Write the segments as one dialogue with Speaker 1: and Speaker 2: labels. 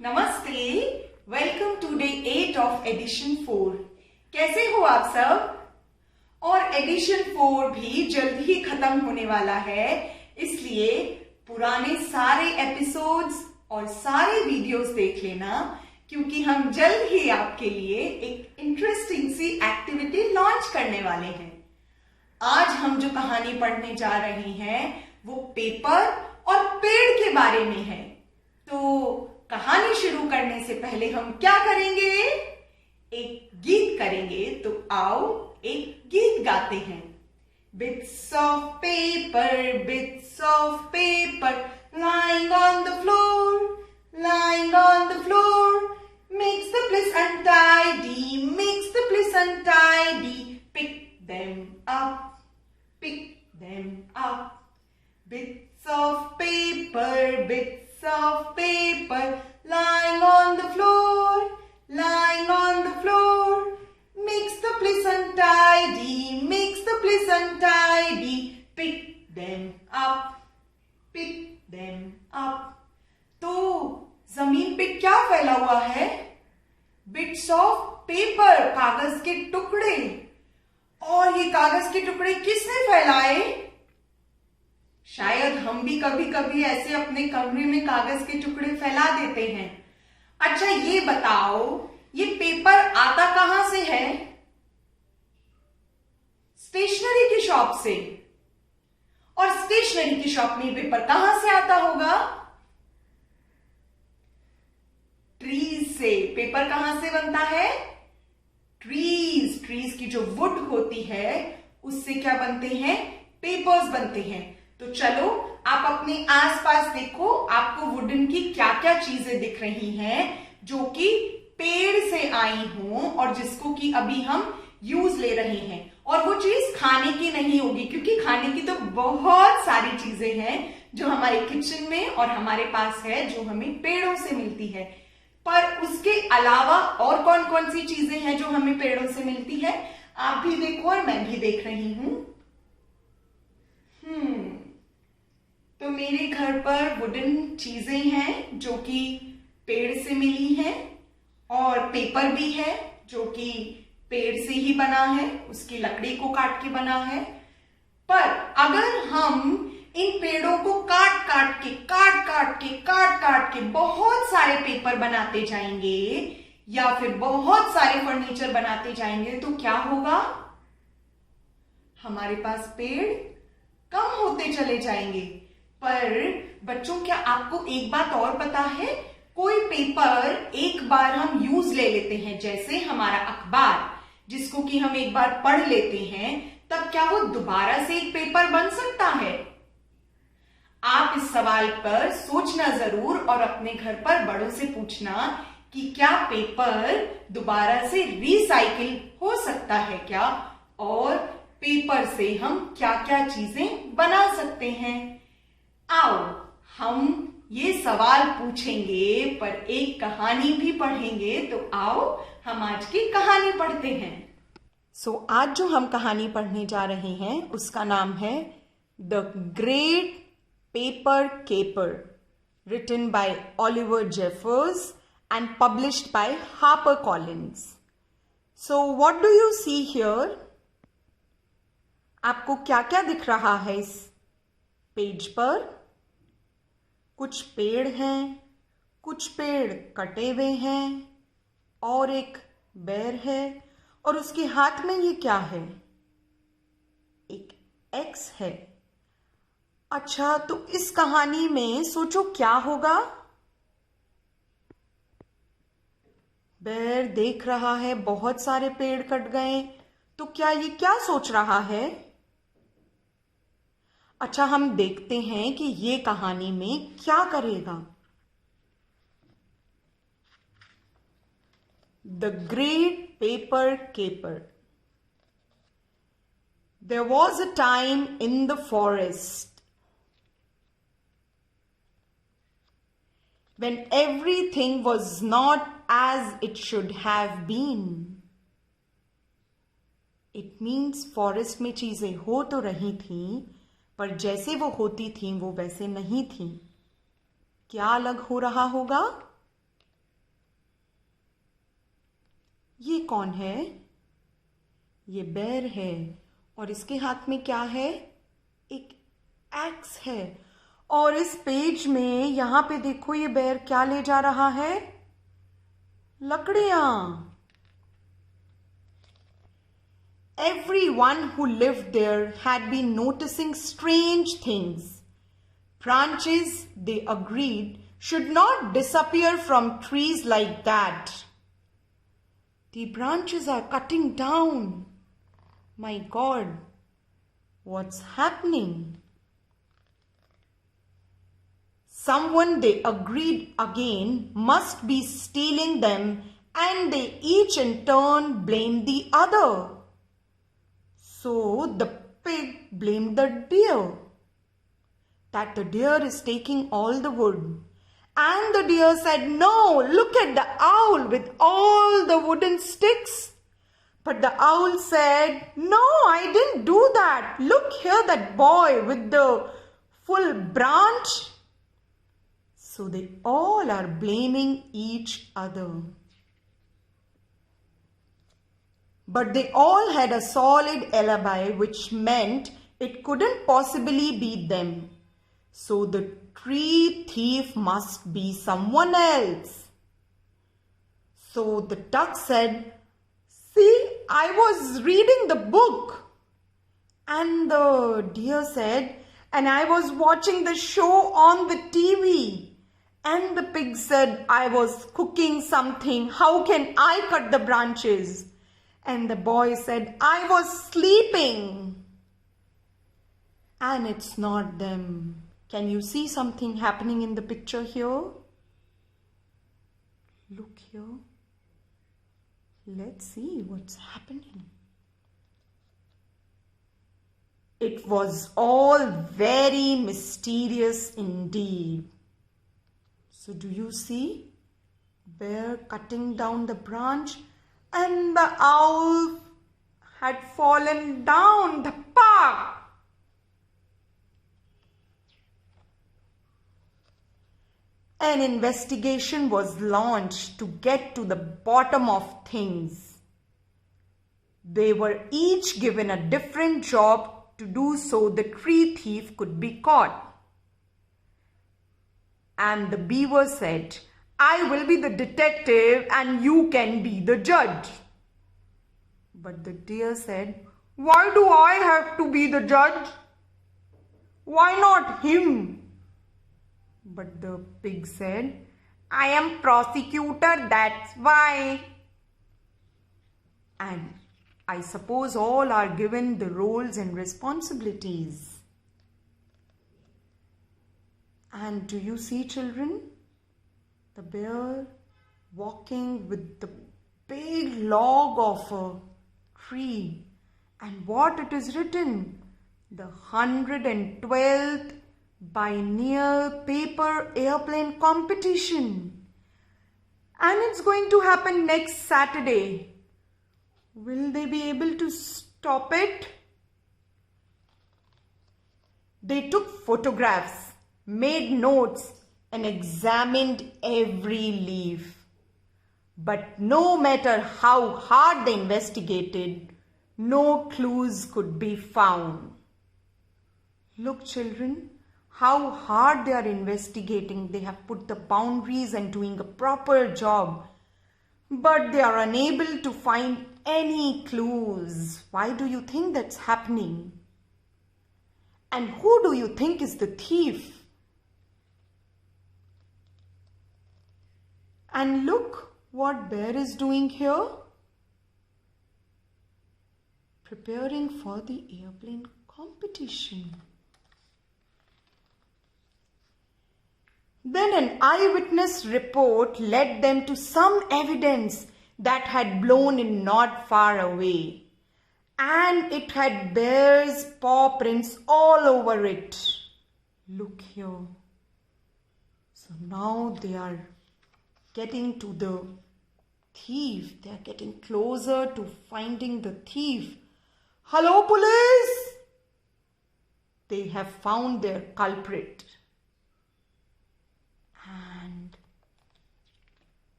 Speaker 1: नमस्ते, welcome to day 8 of edition 4। कैसे हो आप सब? और एडिशन 4 भी जल्द ही खत्म होने वाला है, इसलिए पुराने सारे एपिसोड्स और सारे वीडियोस देख लेना, क्योंकि हम जल्द ही आपके लिए एक इंटरेस्टिंग सी एक्टिविटी लॉन्च करने वाले हैं। आज हम जो कहानी पढ़ने जा रहे हैं वो पेपर और पेड़ के बारे में है। तो कहानी शुरू करने से पहले हम क्या करेंगे? एक गीत करेंगे। तो आओ एक गीत गाते हैं। Bits of paper lying on the floor makes the place untidy, pick them up. Bits of paper lying on the floor makes the place untidy, pick them up. तो जमीन पे क्या फैला हुआ है? बिट्स ऑफ पेपर, कागज के टुकड़े। और ये कागज के टुकड़े किसने फैलाए? शायद हम भी कभी कभी ऐसे अपने कमरे में कागज के टुकड़े फैला देते हैं। अच्छा, ये बताओ, ये पेपर आता कहां से है? स्टेशनरी की शॉप से। और स्टेशनरी की शॉप में पेपर कहां से आता होगा? ट्रीज से। पेपर कहां से बनता है? ट्रीज की जो वुड होती है उससे क्या बनते हैं? पेपर्स बनते हैं। तो चलो आप अपने आसपास देखो, आपको वुडन की क्या क्या चीजें दिख रही हैं जो कि पेड़ से आई हों और जिसको कि अभी हम यूज ले रहे हैं। और वो चीज खाने की नहीं होगी, क्योंकि खाने की तो बहुत सारी चीजें हैं जो हमारे किचन में और हमारे पास है, जो हमें पेड़ों से मिलती है। पर उसके अलावा और कौन कौन सी चीजें हैं जो हमें पेड़ों से मिलती है? आप भी देखो और मैं भी देख रही हूं। तो मेरे घर पर वुडन चीजें हैं जो कि पेड़ से मिली हैं, और पेपर भी है जो कि पेड़ से ही बना है, उसकी लकड़ी को काट के बना है। पर अगर हम इन पेड़ों को काट काट के बहुत सारे पेपर बनाते जाएंगे या फिर बहुत सारे फर्नीचर बनाते जाएंगे तो क्या होगा? हमारे पास पेड़ कम होते चले जाएंगे। पर बच्चों, क्या आपको एक बात और पता है? कोई पेपर एक बार हम यूज ले लेते हैं, जैसे हमारा अखबार, जिसको कि हम एक बार पढ़ लेते हैं, तब क्या वो दोबारा से एक पेपर बन सकता है? आप इस सवाल पर सोचना जरूर और अपने घर पर बड़ों से पूछना कि क्या पेपर दोबारा से रिसाइकिल हो सकता है क्या, और पेपर से हम क्या क्या चीजें बना सकते हैं। आओ हम ये सवाल पूछेंगे पर एक कहानी भी पढ़ेंगे। तो आओ हम आज की कहानी पढ़ते हैं। आज जो हम कहानी पढ़ने जा रहे हैं उसका नाम है the great paper caper, written by Oliver Jeffers and published by Harper Collins. So what do you see here? आपको क्या क्या दिख रहा है इस पेज पर? कुछ पेड़ हैं, कुछ पेड़ कटे हुए हैं, और एक बेर है, और उसके हाथ में ये क्या है? एक एक्स है। अच्छा, तो इस कहानी में सोचो क्या होगा? बेर देख रहा है बहुत सारे पेड़ कट गए, तो क्या ये क्या सोच रहा है? अच्छा, हम देखते हैं कि ये कहानी में क्या करेगा। The great paper caper. There was a time in the forest when everything was not as it should have been. It means forest में चीजें हो तो रही थीं, पर जैसे वो होती थीं वो वैसे नहीं थीं। क्या अलग हो रहा होगा? ये कौन है? ये बेर है और इसके हाथ में क्या है? एक एक्स है। और इस पेज में यहां पे देखो, ये बेर क्या ले जा रहा है? लकड़ियां। Everyone who lived there had been noticing strange things. Branches, they agreed, should not disappear from trees like that. The branches are cutting down. My God, what's happening? Someone, they agreed again, must be stealing them, and they each in turn blamed the other. So the pig blamed the deer, that the deer is taking all the wood. And the deer said, "No, look at the owl with all the wooden sticks." But the owl said, "No, I didn't do that. Look here, that boy with the full branch." So they all are blaming each other. But they all had a solid alibi, which meant it couldn't possibly be them. So the tree thief must be someone else. So the duck said, "See, I was reading the book." And the deer said, "And I was watching the show on the TV." And the pig said, "I was cooking something. How can I cut the branches?" And the boy said, "I was sleeping." And it's not them. Can you see something happening in the picture here? Look here. Let's see what's happening. It was all very mysterious indeed. So do you see? Bear cutting down the branch, and the owl had fallen down the path. An investigation was launched to get to the bottom of things. They were each given a different job to do so the tree thief could be caught. And the beaver said, "I will be the detective and you can be the judge." But the deer said, "Why do I have to be the judge? Why not him?" But the pig said, "I am prosecutor, that's why." And I suppose all are given the roles and responsibilities. And do you see, children? The bear walking with the big log of a tree. And what it is written? The 112th Biennial Paper Airplane Competition. And it's going to happen next Saturday. Will they be able to stop it? They took photographs, made notes, and examined every leaf. But no matter how hard they investigated, no clues could be found. Look, children, how hard they are investigating. They have put the boundaries and doing a proper job. But they are unable to find any clues. Why do you think that's happening? And who do you think is the thief? And look what Bear is doing here. Preparing for the airplane competition. Then an eyewitness report led them to some evidence that had blown in not far away. And it had Bear's paw prints all over it. Look here. So now they are getting to the thief. They are getting closer to finding the thief. "Hello, police!" They have found their culprit. And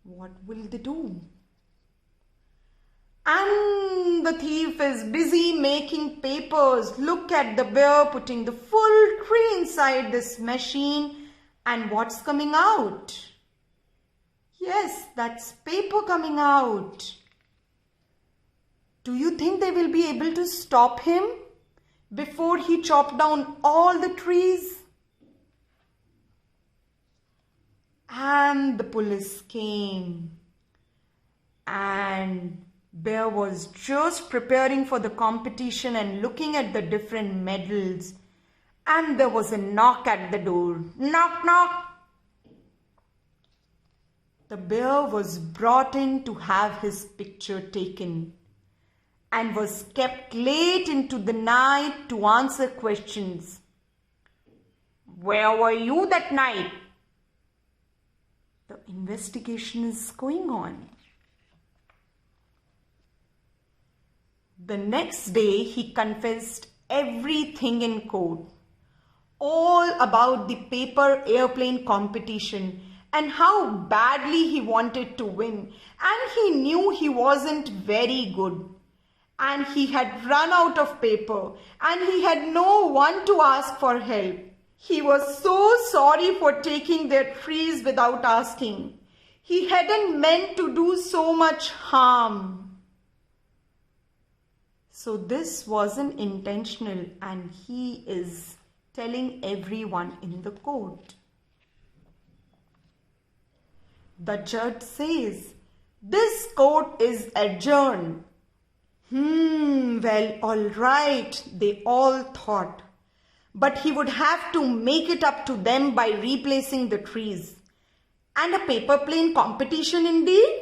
Speaker 1: what will they do? And the thief is busy making papers. Look at the bear putting the full tree inside this machine. And what's coming out? Yes, that's paper coming out. Do you think they will be able to stop him before he chopped down all the trees? And the police came. And Bear was just preparing for the competition and looking at the different medals. And there was a knock at the door. Knock, knock. The bear was brought in to have his picture taken and was kept late into the night to answer questions. Where were you that night? The investigation is going on. The next day, he confessed everything in court, all about the paper airplane competition and how badly he wanted to win, and he knew he wasn't very good, and he had run out of paper, and he had no one to ask for help. He was so sorry for taking their trees without asking. He hadn't meant to do so much harm. So this wasn't intentional, and he is telling everyone in the court. The judge says, "This court is adjourned." Well, all right, they all thought. But he would have to make it up to them by replacing the trees. And a paper plane competition indeed?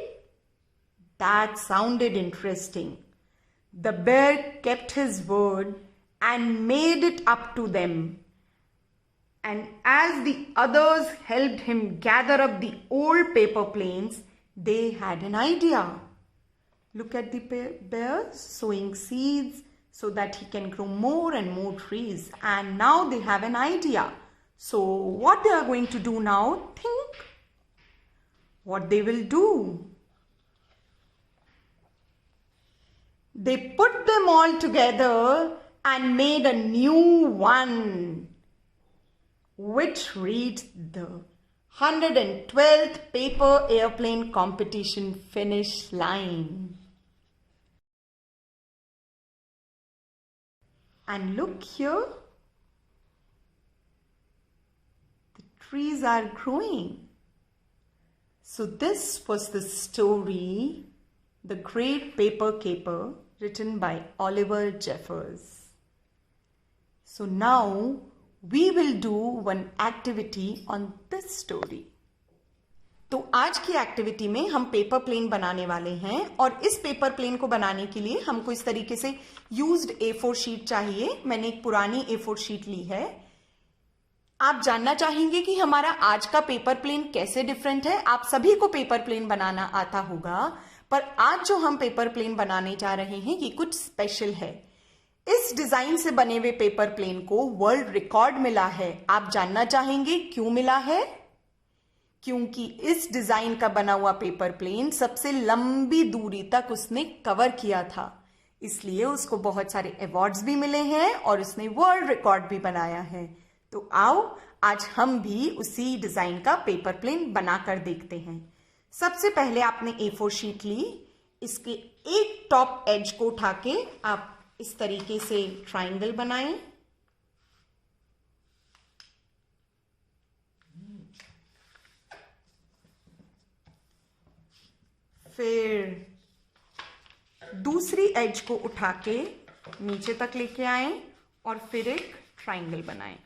Speaker 1: That sounded interesting. The bear kept his word and made it up to them. And as the others helped him gather up the old paper planes, they had an idea. Look at the bear sowing seeds so that he can grow more and more trees. And now they have an idea. So what they are going to do now? Think what they will do. They put them all together and made a new one, which reads the 112th Paper Airplane Competition Finish Line. And look here, the trees are growing. So this was the story, The Great Paper Caper, written by Oliver Jeffers. So now we will do one activity on this story. तो आज की activity में हम paper plane बनाने वाले हैं, और इस पेपर प्लेन को बनाने के लिए हमको इस तरीके से यूज्ड A4 शीट चाहिए. मैंने एक पुरानी A4 शीट ली है. आप जानना चाहेंगे कि हमारा आज का पेपर प्लेन कैसे डिफरेंट है. आप सभी को पेपर प्लेन बनाना आता होगा, पर आज जो हम पेपर प्लेन बनाने जा रहे हैं ये कुछ स्पेशल है. इस डिजाइन से बने हुए पेपर प्लेन को वर्ल्ड रिकॉर्ड मिला है. आप जानना चाहेंगे क्यों मिला है? क्योंकि इस डिजाइन का बना हुआ पेपर प्लेन सबसे लंबी दूरी तक उसने कवर किया था, इसलिए उसको बहुत सारे अवार्ड्स भी मिले हैं और उसने वर्ल्ड रिकॉर्ड भी बनाया है. तो आओ आज हम भी उसी डिजाइन का पेपर प्लेन बनाकर देखते हैं. सबसे पहले आपने A4 शीट ली. इसके एक टॉप एज को उठा के आप इस तरीके से ट्राइंगल बनाएं. फिर दूसरी एज को उठा के नीचे तक लेके आए और फिर एक ट्राइंगल बनाएं.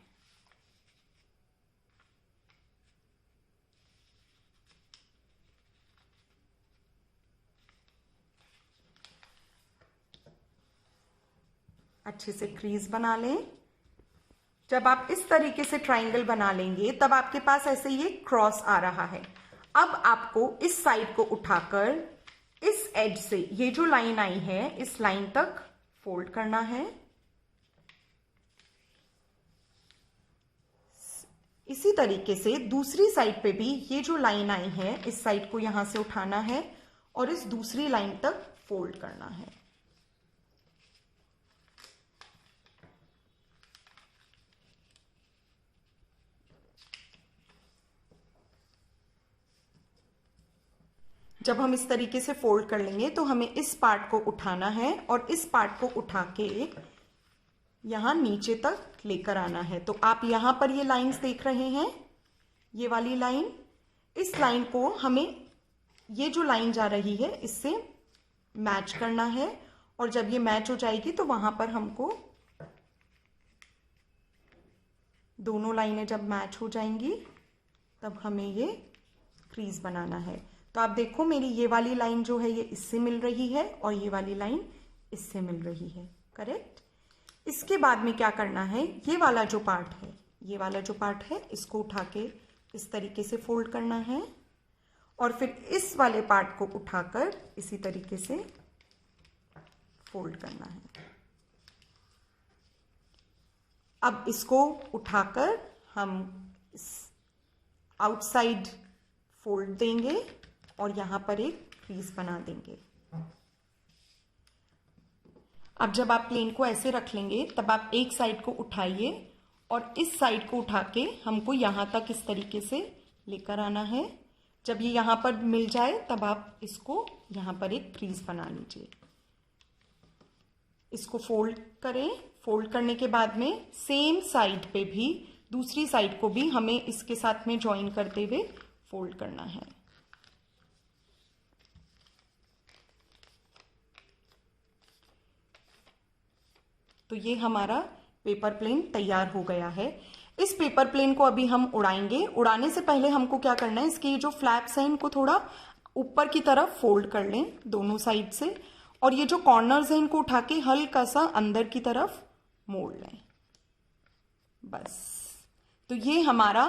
Speaker 1: अच्छे से क्रीज बना लें. जब आप इस तरीके से ट्राइंगल बना लेंगे तब आपके पास ऐसे ये क्रॉस आ रहा है. अब आपको इस साइड को उठाकर इस एज से ये जो लाइन आई है इस लाइन तक फोल्ड करना है. इसी तरीके से दूसरी साइड पे भी ये जो लाइन आई है इस साइड को यहां से उठाना है और इस दूसरी लाइन तक फोल्ड करना है। जब हम इस तरीके से फोल्ड कर लेंगे तो हमें इस पार्ट को उठाना है और इस पार्ट को उठा के यहां नीचे तक लेकर आना है। तो आप यहां पर ये लाइंस देख रहे हैं, ये वाली लाइन, इस लाइन को हमें, ये जो लाइन जा रही है इससे मैच करना है और जब ये मैच हो जाएगी तो वहां पर हमको दोनों लाइनें जब मैच हो जाएंगी तब हमें ये क्रीज बनाना है। तो आप देखो मेरी ये वाली लाइन जो है ये इससे मिल रही है और ये वाली लाइन इससे मिल रही है, करेक्ट। इसके बाद में क्या करना है, ये वाला जो पार्ट है, ये वाला जो पार्ट है इसको उठा के इस तरीके से फोल्ड करना है और फिर इस वाले पार्ट को उठाकर इसी तरीके से फोल्ड करना है। अब इसको उठाकर हम इस आउटसाइड फोल्ड देंगे और यहां पर एक क्रीज बना देंगे। अब जब आप प्लेन को ऐसे रख लेंगे तब आप एक साइड को उठाइए और इस साइड को उठा के हमको यहां तक इस तरीके से लेकर आना है। जब ये यहां पर मिल जाए तब आप इसको यहां पर एक क्रीज बना लीजिए। इसको फोल्ड करें। फोल्ड करने के बाद में सेम साइड पे भी, दूसरी साइड को भी हमें इसके साथ में ज्वाइन करते हुए फोल्ड करना है। तो ये हमारा पेपर प्लेन तैयार हो गया है। इस पेपर प्लेन को अभी हम उड़ाएंगे। उड़ाने से पहले हमको क्या करना है, इसके जो फ्लैप्स हैं इनको थोड़ा ऊपर की तरफ फोल्ड कर लें दोनों साइड से और ये जो कॉर्नर्स हैं इनको उठा के हल्का सा अंदर की तरफ मोड़ लें, बस। तो ये हमारा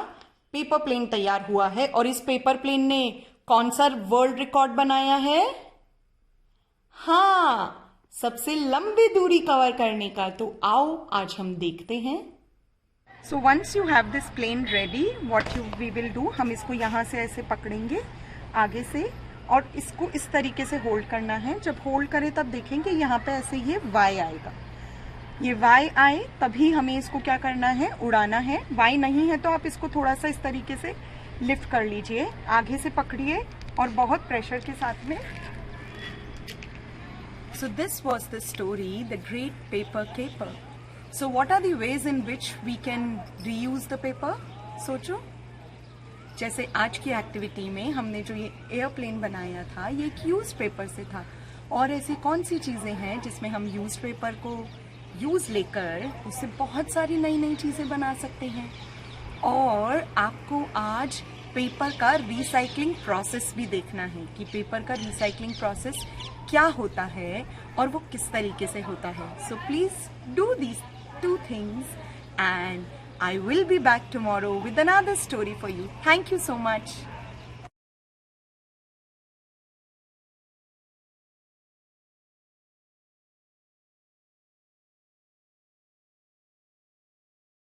Speaker 1: पेपर प्लेन तैयार हुआ है। और इस पेपर प्लेन ने कौन सा वर्ल्ड रिकॉर्ड बनाया है? हाँ, सबसे लंबी दूरी कवर करने का। तो आओ आज हम देखते हैं। So once you have this plane ready, what we will do, हम इसको यहां से ऐसे पकड़ेंगे आगे से और इसको इस तरीके से होल्ड करना है। जब होल्ड करें तब देखेंगे यहाँ पे ऐसे ये वाई आएगा। ये वाई आए तभी हमें इसको क्या करना है, उड़ाना है। वाई नहीं है तो आप इसको थोड़ा सा इस तरीके से लिफ्ट कर लीजिए, आगे से पकड़िए और बहुत प्रेशर के साथ में। So this was the story, The Great Paper Caper. So what are the ways in which we can reuse the paper? सोचो, जैसे आज की एक्टिविटी में हमने जो ये एयरप्लेन बनाया था ये एक यूज्ड पेपर से था। और ऐसी कौन सी चीज़ें हैं जिसमें हम यूज्ड पेपर को यूज़ लेकर उससे बहुत सारी नई नई चीज़ें बना सकते हैं। और आपको आज पेपर का रिसाइकलिंग प्रोसेस भी देखना है कि पेपर का रिसाइकलिंग प्रोसेस क्या होता है और वो किस तरीके से होता है। So please do these 2 things and I will be back tomorrow with another story for you. Thank you so much.